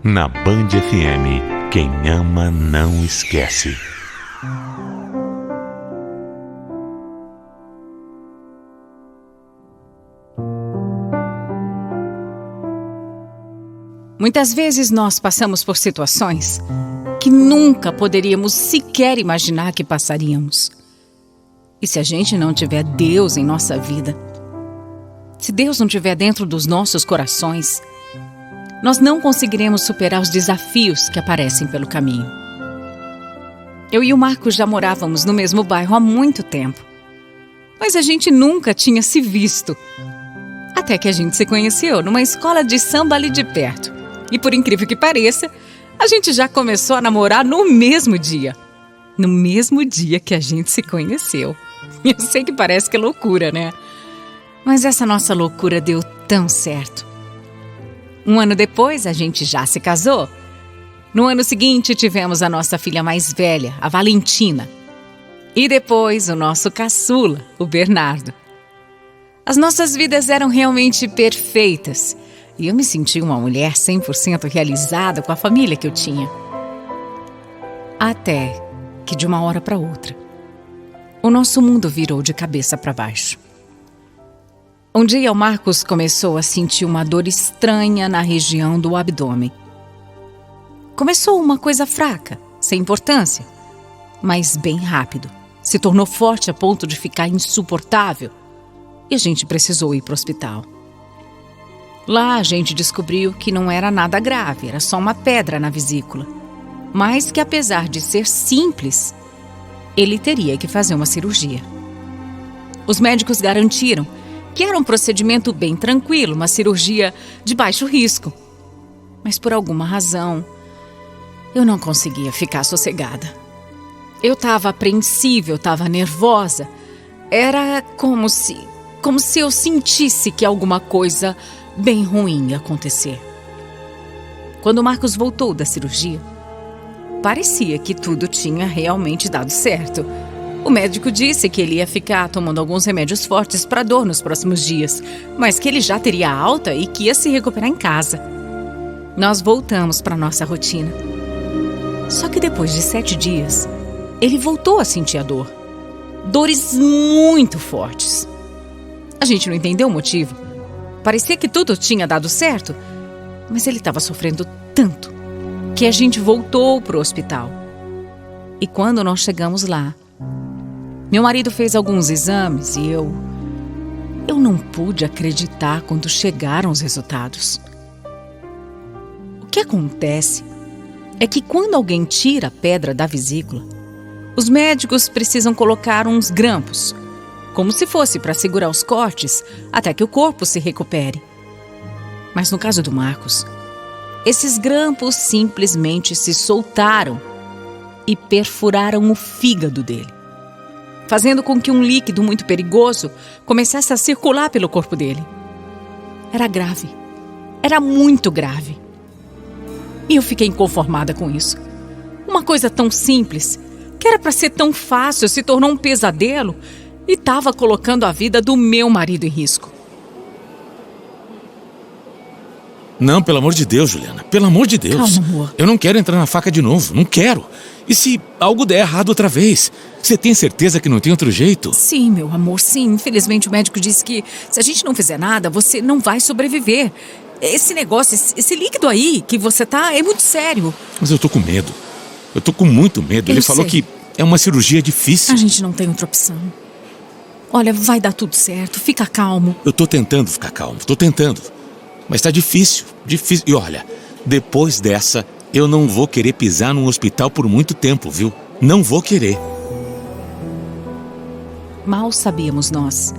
Na Band FM, quem ama não esquece. Muitas vezes nós passamos por situações que nunca poderíamos sequer imaginar que passaríamos. E se a gente não tiver Deus em nossa vida, se Deus não estiver dentro dos nossos corações, nós não conseguiremos superar os desafios que aparecem pelo caminho. Eu e o Marcos já morávamos no mesmo bairro há muito tempo, mas a gente nunca tinha se visto. Até que a gente se conheceu numa escola de samba ali de perto. E por incrível que pareça, a gente já começou a namorar no mesmo dia. No mesmo dia que a gente se conheceu. Eu sei que parece que é loucura, né? Mas essa nossa loucura deu tão certo. Um ano depois, a gente já se casou. No ano seguinte, tivemos a nossa filha mais velha, a Valentina. E depois, o nosso caçula, o Bernardo. As nossas vidas eram realmente perfeitas. E eu me senti uma mulher 100% realizada com a família que eu tinha. Até que, de uma hora para outra, o nosso mundo virou de cabeça para baixo. Um dia, o Marcos começou a sentir uma dor estranha na região do abdômen. Começou uma coisa fraca, sem importância, mas bem rápido. Se tornou forte a ponto de ficar insuportável e a gente precisou ir para o hospital. Lá a gente descobriu que não era nada grave, era só uma pedra na vesícula. Mas que apesar de ser simples, ele teria que fazer uma cirurgia. Os médicos garantiram que era um procedimento bem tranquilo, uma cirurgia de baixo risco. Mas por alguma razão, eu não conseguia ficar sossegada. Eu estava apreensiva, eu estava nervosa. Era como se eu sentisse que alguma coisa bem ruim ia acontecer. Quando o Marcos voltou da cirurgia, parecia que tudo tinha realmente dado certo. O médico disse que ele ia ficar tomando alguns remédios fortes para dor nos próximos dias, mas que ele já teria alta e que ia se recuperar em casa. Nós voltamos para nossa rotina. Só que depois de 7 dias, ele voltou a sentir a dor. Dores muito fortes. A gente não entendeu o motivo. Parecia que tudo tinha dado certo, mas ele estava sofrendo tanto que a gente voltou para o hospital. E quando nós chegamos lá, meu marido fez alguns exames e eu não pude acreditar quando chegaram os resultados. O que acontece é que quando alguém tira a pedra da vesícula, os médicos precisam colocar uns grampos, como se fosse para segurar os cortes até que o corpo se recupere. Mas no caso do Marcos, esses grampos simplesmente se soltaram e perfuraram o fígado dele, fazendo com que um líquido muito perigoso começasse a circular pelo corpo dele. Era grave. Era muito grave. E eu fiquei inconformada com isso. Uma coisa tão simples, que era para ser tão fácil, se tornou um pesadelo e estava colocando a vida do meu marido em risco. Não, pelo amor de Deus, Juliana. Pelo amor de Deus. Calma, amor. Eu não quero entrar na faca de novo. Não quero. E se algo der errado outra vez? Você tem certeza que não tem outro jeito? Sim, meu amor, sim. Infelizmente o médico disse que se a gente não fizer nada, você não vai sobreviver. Esse negócio, esse líquido aí que você tá, é muito sério. Mas eu tô com medo. Eu tô com muito medo. Ele falou que é uma cirurgia difícil. A gente não tem outra opção. Olha, vai dar tudo certo. Fica calmo. Eu tô tentando ficar calmo. Tô tentando. Mas tá difícil. Difícil. E olha, depois dessa, eu não vou querer pisar num hospital por muito tempo, viu? Não vou querer. Mal sabíamos nós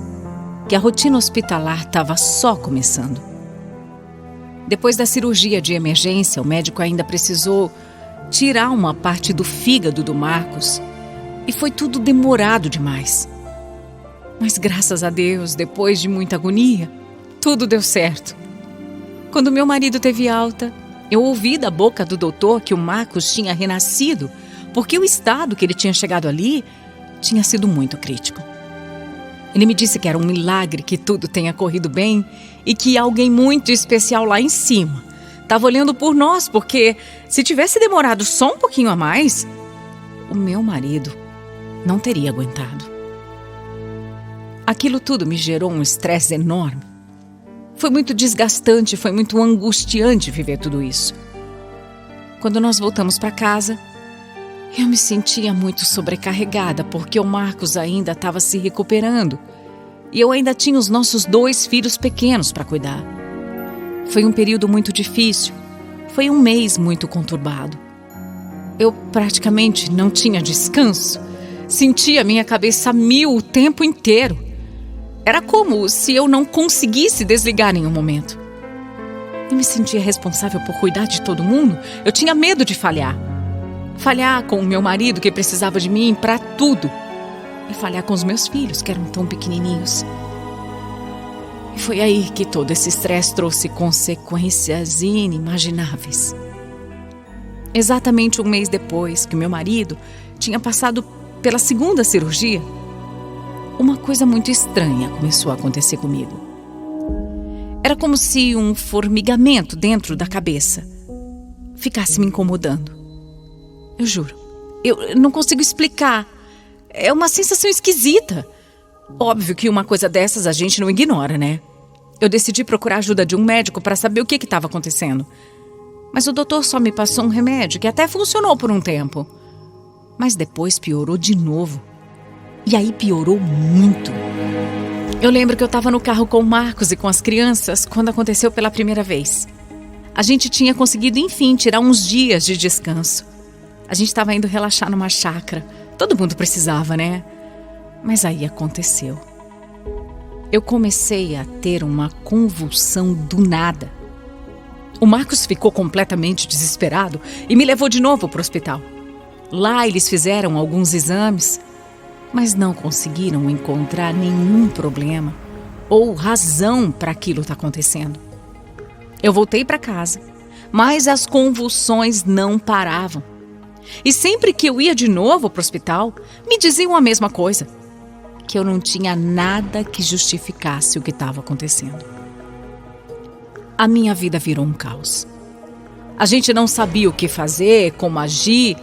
que a rotina hospitalar estava só começando. Depois da cirurgia de emergência, o médico ainda precisou tirar uma parte do fígado do Marcos e foi tudo demorado demais. Mas graças a Deus, depois de muita agonia, tudo deu certo. Quando meu marido teve alta, eu ouvi da boca do doutor que o Marcos tinha renascido, porque o estado que ele tinha chegado ali tinha sido muito crítico. Ele me disse que era um milagre que tudo tenha corrido bem e que alguém muito especial lá em cima Estava olhando por nós, porque se tivesse demorado só um pouquinho a mais, o meu marido não teria aguentado. Aquilo tudo me gerou um estresse enorme. Foi muito desgastante, foi muito angustiante viver tudo isso. Quando nós voltamos para casa, eu me sentia muito sobrecarregada, porque o Marcos ainda estava se recuperando e eu ainda tinha os nossos 2 filhos pequenos para cuidar. Foi um período muito difícil, foi um mês muito conturbado. Eu praticamente não tinha descanso, sentia minha cabeça a mil o tempo inteiro. Era como se eu não conseguisse desligar em nenhum momento. Eu me sentia responsável por cuidar de todo mundo, eu tinha medo de falhar. Falhar com o meu marido, que precisava de mim para tudo. E falhar com os meus filhos, que eram tão pequenininhos. E foi aí que todo esse estresse trouxe consequências inimagináveis. Exatamente um mês depois que meu marido tinha passado pela 2ª cirurgia, uma coisa muito estranha começou a acontecer comigo. Era como se um formigamento dentro da cabeça ficasse me incomodando. Eu juro, eu não consigo explicar. É uma sensação esquisita. Óbvio que uma coisa dessas a gente não ignora, né? Eu decidi procurar a ajuda de um médico para saber o que estava acontecendo. Mas o doutor só me passou um remédio que até funcionou por um tempo. Mas depois piorou de novo. E aí piorou muito. Eu lembro que eu estava no carro com o Marcos e com as crianças quando aconteceu pela primeira vez. A gente tinha conseguido, enfim, tirar uns dias de descanso. A gente estava indo relaxar numa chácara. Todo mundo precisava, né? Mas aí aconteceu. Eu comecei a ter uma convulsão do nada. O Marcos ficou completamente desesperado e me levou de novo para o hospital. Lá eles fizeram alguns exames, mas não conseguiram encontrar nenhum problema ou razão para aquilo estar acontecendo. Eu voltei para casa, mas as convulsões não paravam. E sempre que eu ia de novo para o hospital, me diziam a mesma coisa, que eu não tinha nada que justificasse o que estava acontecendo. A minha vida virou um caos. A gente não sabia o que fazer, como agir,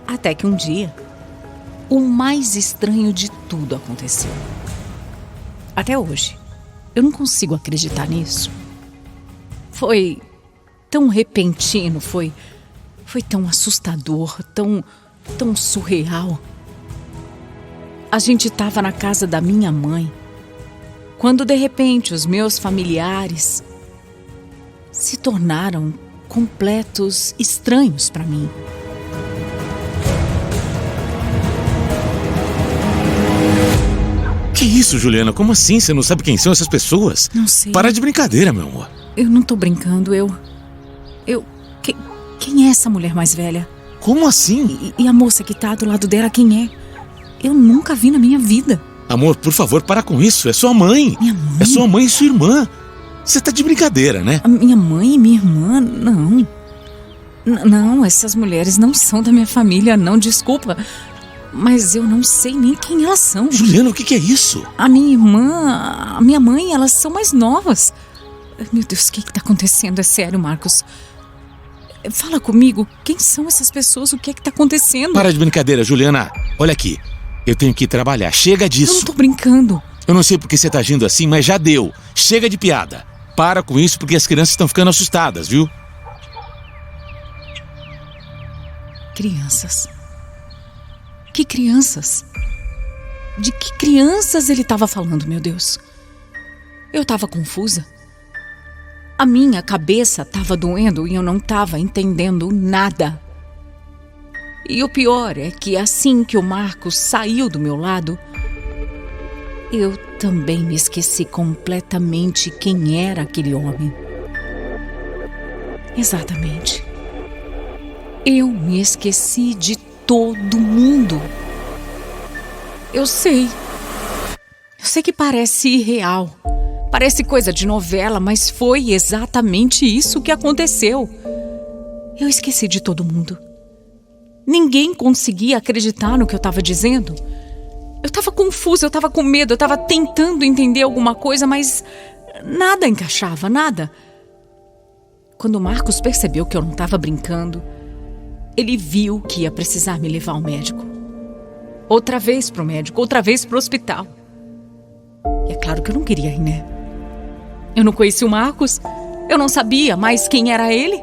até que um dia, o mais estranho de tudo aconteceu. Até hoje, eu não consigo acreditar nisso. Foi tão repentino, foi tão assustador, tão surreal. A gente estava na casa da minha mãe, quando de repente os meus familiares se tornaram completos estranhos para mim. Que isso, Juliana? Como assim? Você não sabe quem são essas pessoas? Não sei. Para de brincadeira, meu amor. Eu não tô brincando, Quem é essa mulher mais velha? Como assim? E a moça que tá do lado dela, quem é? Eu nunca vi na minha vida. Amor, por favor, para com isso. É sua mãe. Minha mãe? É sua mãe e sua irmã. Você tá de brincadeira, né? A minha mãe e minha irmã? Não. Não, essas mulheres não são da minha família, não, desculpa. Mas eu não sei nem quem elas são. Juliana, o que é isso? A minha irmã, a minha mãe, elas são mais novas. Meu Deus, o que tá acontecendo? É sério, Marcos. Fala comigo, quem são essas pessoas? O que tá acontecendo? Para de brincadeira, Juliana. Olha aqui, eu tenho que ir trabalhar. Chega disso. Eu não tô brincando. Eu não sei por que você tá agindo assim, mas já deu. Chega de piada. Para com isso porque as crianças estão ficando assustadas, viu? Crianças? Que crianças? De que crianças ele estava falando, meu Deus? Eu estava confusa. A minha cabeça estava doendo e eu não estava entendendo nada. E o pior é que assim que o Marcos saiu do meu lado, eu também me esqueci completamente quem era aquele homem. Exatamente. Eu me esqueci de todo mundo. Eu sei que parece irreal, parece coisa de novela, mas foi exatamente isso que aconteceu. Eu esqueci de todo mundo. Ninguém conseguia acreditar no que eu estava dizendo. Eu estava confusa, eu estava com medo, eu estava tentando entender alguma coisa, mas nada encaixava, nada. Quando o Marcos percebeu que eu não estava brincando, ele viu que ia precisar me levar ao médico. Outra vez pro médico, outra vez pro hospital. E é claro que eu não queria ir, né? Eu não conhecia o Marcos, eu não sabia mais quem era ele.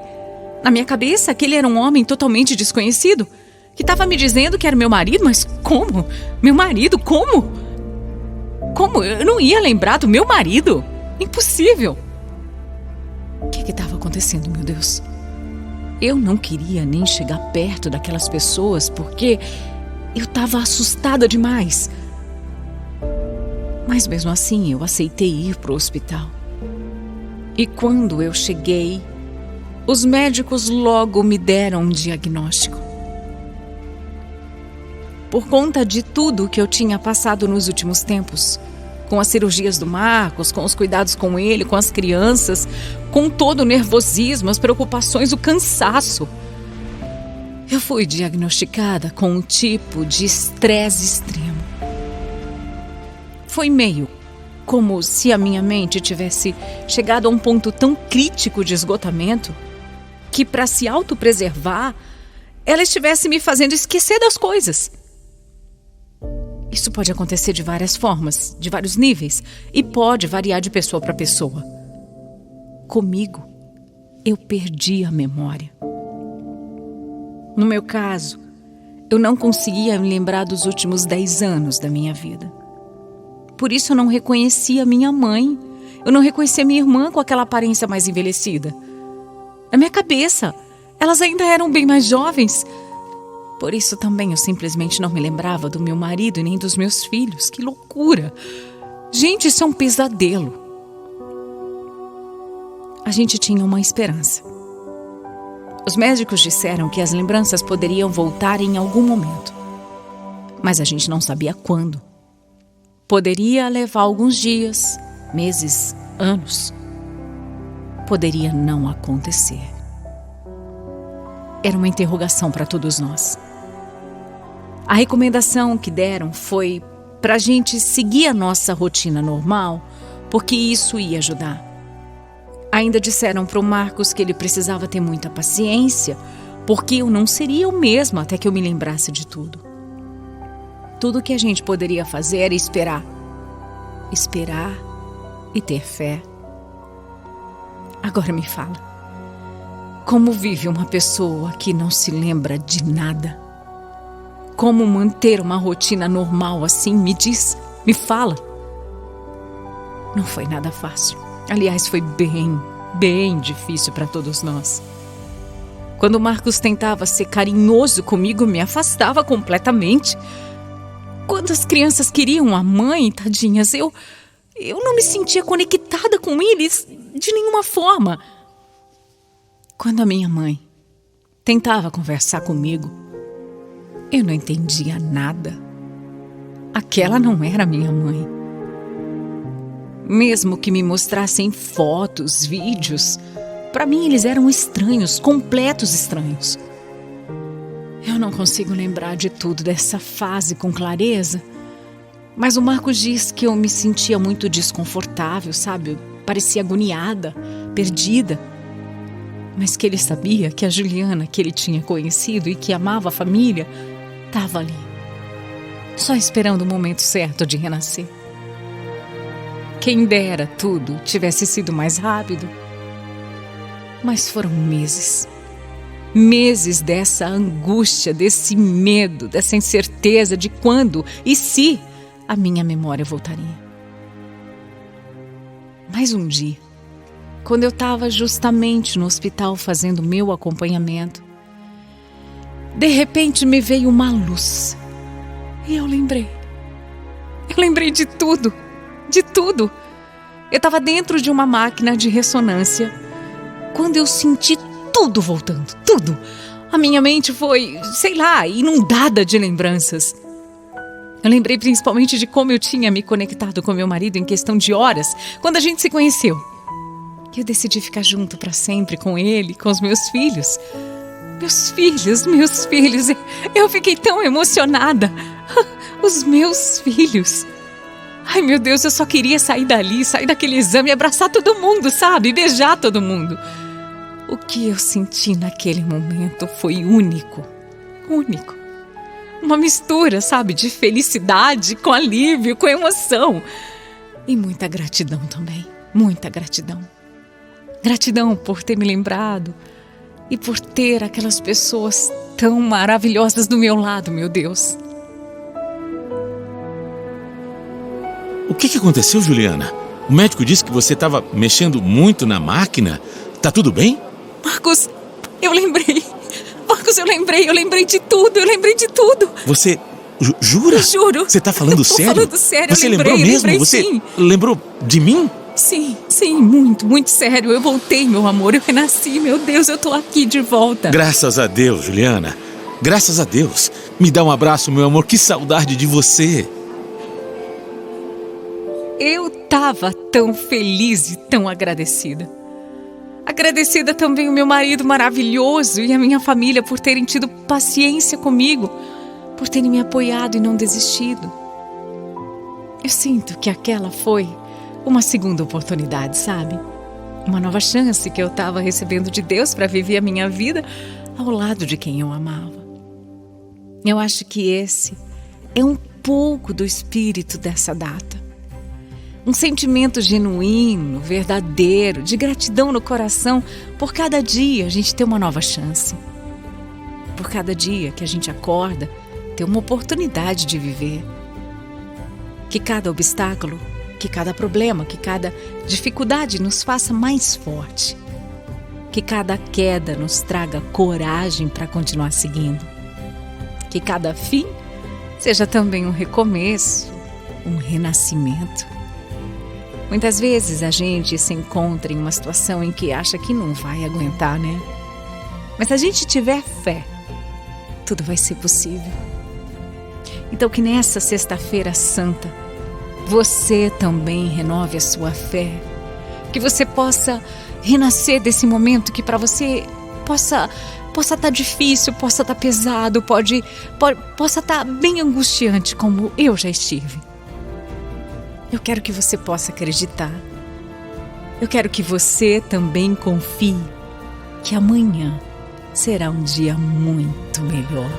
Na minha cabeça, aquele era um homem totalmente desconhecido, que estava me dizendo que era meu marido, mas como? Meu marido, como? Como? Eu não ia lembrar do meu marido? Impossível! O que estava acontecendo, meu Deus? Eu não queria nem chegar perto daquelas pessoas porque eu estava assustada demais. Mas mesmo assim eu aceitei ir para o hospital. E quando eu cheguei, os médicos logo me deram um diagnóstico. Por conta de tudo que eu tinha passado nos últimos tempos, com as cirurgias do Marcos, com os cuidados com ele, com as crianças, com todo o nervosismo, as preocupações, o cansaço, eu fui diagnosticada com um tipo de estresse extremo. Foi meio como se a minha mente tivesse chegado a um ponto tão crítico de esgotamento que, para se autopreservar, ela estivesse me fazendo esquecer das coisas. Isso pode acontecer de várias formas, de vários níveis, e pode variar de pessoa para pessoa. Comigo, eu perdi a memória. No meu caso, eu não conseguia me lembrar dos últimos 10 anos da minha vida. Por isso eu não reconhecia minha mãe, eu não reconhecia minha irmã com aquela aparência mais envelhecida. Na minha cabeça, elas ainda eram bem mais jovens. Por isso também eu simplesmente não me lembrava do meu marido e nem dos meus filhos. Que loucura! Gente, isso é um pesadelo. A gente tinha uma esperança. Os médicos disseram que as lembranças poderiam voltar em algum momento. Mas a gente não sabia quando. Poderia levar alguns dias, meses, anos. Poderia não acontecer. Era uma interrogação para todos nós. A recomendação que deram foi para a gente seguir a nossa rotina normal, porque isso ia ajudar. Ainda disseram para o Marcos que ele precisava ter muita paciência, porque eu não seria o mesmo até que eu me lembrasse de tudo. Tudo que a gente poderia fazer era esperar. Esperar e ter fé. Agora me fala. Como vive uma pessoa que não se lembra de nada? Como manter uma rotina normal assim? Me diz, me fala. Não foi nada fácil. Aliás, foi bem difícil para todos nós. Quando o Marcos tentava ser carinhoso comigo, me afastava completamente. Quando as crianças queriam a mãe, tadinhas, eu não me sentia conectada com eles de nenhuma forma. Quando a minha mãe tentava conversar comigo, eu não entendia nada. Aquela não era minha mãe. Mesmo que me mostrassem fotos, vídeos, para mim eles eram estranhos, completos estranhos. Eu não consigo lembrar de tudo dessa fase com clareza, mas o Marcos diz que eu me sentia muito desconfortável, sabe? Eu parecia agoniada, perdida. Mas que ele sabia que a Juliana que ele tinha conhecido e que amava a família estava ali, só esperando o momento certo de renascer. Quem dera tudo tivesse sido mais rápido. Mas foram meses. Meses dessa angústia, desse medo, dessa incerteza de quando e se a minha memória voltaria. Mas um dia, quando eu estava justamente no hospital fazendo meu acompanhamento, de repente me veio uma luz. E eu lembrei. Eu lembrei de tudo. De tudo. Eu estava dentro de uma máquina de ressonância quando eu senti tudo voltando, tudo. A minha mente foi, sei lá, inundada de lembranças. Eu lembrei principalmente de como eu tinha me conectado com meu marido em questão de horas, quando a gente se conheceu. Eu decidi ficar junto para sempre com ele, com os meus filhos. Meus filhos. Eu fiquei tão emocionada. Os meus filhos. Ai, meu Deus, eu só queria sair dali, sair daquele exame e abraçar todo mundo, sabe? Beijar todo mundo. O que eu senti naquele momento foi único. Único. Uma mistura, sabe, de felicidade com alívio, com emoção. E muita gratidão também. Muita gratidão. Gratidão por ter me lembrado e por ter aquelas pessoas tão maravilhosas do meu lado, meu Deus. O que aconteceu, Juliana? O médico disse que você estava mexendo muito na máquina. Tá tudo bem? Marcos, eu lembrei. Marcos, eu lembrei de tudo. Você jura? Juro. Você tá falando sério? Tô falando sério, Você eu lembrei, lembrou mesmo? lembrei, Você sim. lembrou de mim? Sim, muito sério. Eu voltei, meu amor, eu renasci, meu Deus, eu tô aqui de volta. Graças a Deus, Juliana. Graças a Deus. Me dá um abraço, meu amor, que saudade de você. Eu tava tão feliz e tão agradecida. Agradecida também ao meu marido maravilhoso e à minha família por terem tido paciência comigo, por terem me apoiado e não desistido. Eu sinto que aquela foi uma segunda oportunidade, sabe? Uma nova chance que eu estava recebendo de Deus para viver a minha vida ao lado de quem eu amava. Eu acho que esse é um pouco do espírito dessa data. Um sentimento genuíno, verdadeiro, de gratidão no coração por cada dia a gente ter uma nova chance. Por cada dia que a gente acorda, ter uma oportunidade de viver. Que cada obstáculo, que cada problema, que cada dificuldade nos faça mais forte. Que cada queda nos traga coragem para continuar seguindo. Que cada fim seja também um recomeço, um renascimento. Muitas vezes a gente se encontra em uma situação em que acha que não vai aguentar, né? Mas se a gente tiver fé, tudo vai ser possível. Então que nessa sexta-feira santa, você também renove a sua fé. Que você possa renascer desse momento que para você possa estar difícil, possa estar pesado, possa estar bem angustiante, como eu já estive. Eu quero que você possa acreditar. Eu quero que você também confie que amanhã será um dia muito melhor.